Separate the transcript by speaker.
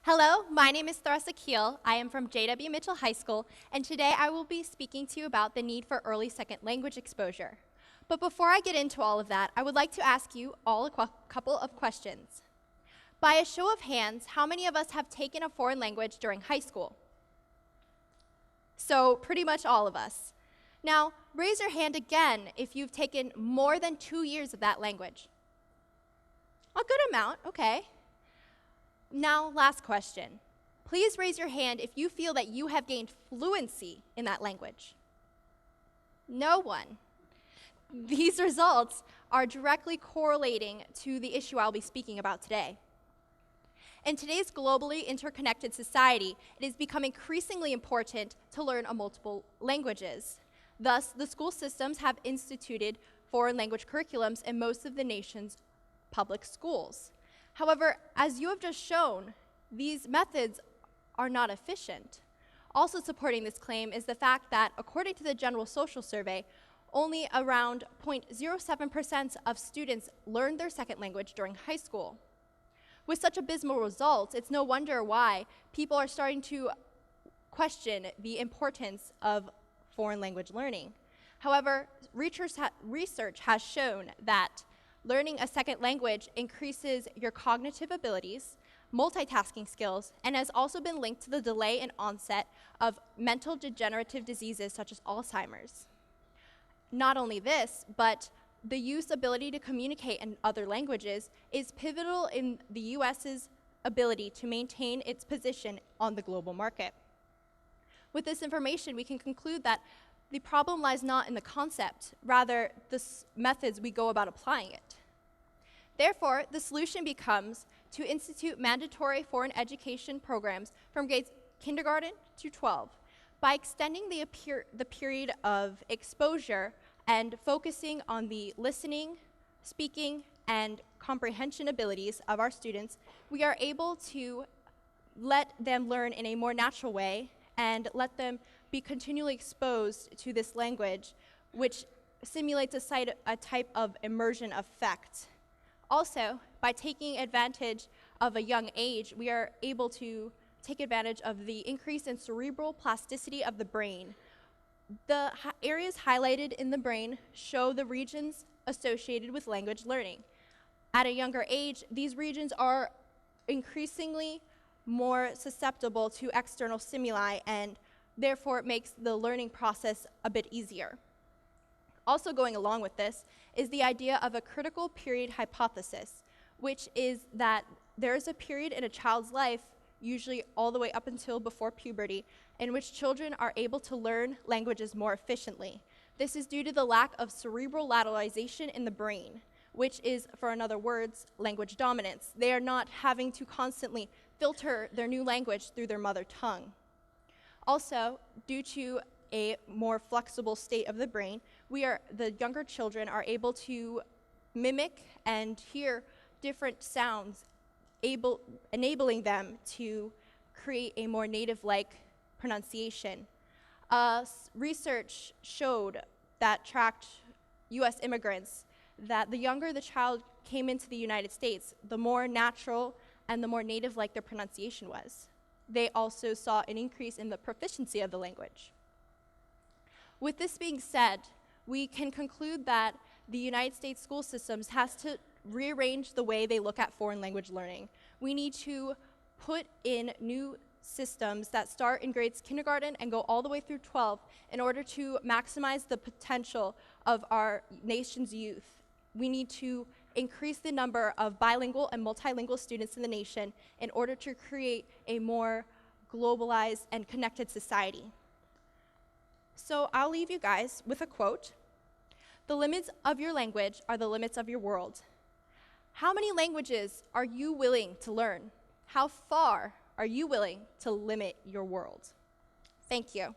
Speaker 1: Hello, my name is Tharessa Kehl. I am from J.W. Mitchell High School, and today I will be speaking to you about the need for early second language exposure. But before I get into all of that, I would like to ask you all a couple of questions. By a show of hands, how many of us have taken a foreign language during high school? So pretty much all of us. Now, raise your hand again if you've taken more than 2 years of that language. A good amount, okay. Now, last question. Please raise your hand if you feel that you have gained fluency in that language. No one. These results are directly correlating to the issue I'll be speaking about today. In today's globally interconnected society, it has become increasingly important to learn multiple languages. Thus, the school systems have instituted foreign language curriculums in most of the nation's public schools. However, as you have just shown, these methods are not efficient. Also supporting this claim is the fact that, according to the General Social Survey, only around 0.07% of students learned their second language during high school. With such abysmal results, it's no wonder why people are starting to question the importance of foreign language learning. However, research has shown that learning a second language increases your cognitive abilities, multitasking skills, and has also been linked to the delay in onset of mental degenerative diseases such as Alzheimer's. Not only this, but the youth's ability to communicate in other languages is pivotal in the US's ability to maintain its position on the global market. With this information, we can conclude that the problem lies not in the concept, rather the methods we go about applying it. Therefore, the solution becomes to institute mandatory foreign education programs from grades kindergarten to 12 by extending the period of exposure and focusing on the listening, speaking, and comprehension abilities of our students. We are able to let them learn in a more natural way and let them be continually exposed to this language, which simulates a type of immersion effect. Also, by taking advantage of a young age, we are able to take advantage of the increase in cerebral plasticity of the brain. The areas highlighted in the brain show the regions associated with language learning. At a younger age, these regions are increasingly more susceptible to external stimuli, and therefore it makes the learning process a bit easier. Also going along with this is the idea of a critical period hypothesis, which is that there is a period in a child's life, usually all the way up until before puberty, in which children are able to learn languages more efficiently. This is due to the lack of cerebral lateralization in the brain, which is, for other words, language dominance. They are not having to constantly filter their new language through their mother tongue. Also, due to a more flexible state of the brain, the younger children are able to mimic and hear different sounds, enabling them to create a more native-like pronunciation. Research showed that tracked US immigrants that the younger the child came into the United States, the more natural and the more native-like their pronunciation was. They also saw an increase in the proficiency of the language. With this being said, we can conclude that the United States school systems has to rearrange the way they look at foreign language learning. We need to put in new systems that start in grades kindergarten and go all the way through 12 in order to maximize the potential of our nation's youth. We need to increase the number of bilingual and multilingual students in the nation in order to create a more globalized and connected society. So I'll leave you guys with a quote. "The limits of your language are the limits of your world." How many languages are you willing to learn? How far are you willing to limit your world? Thank you.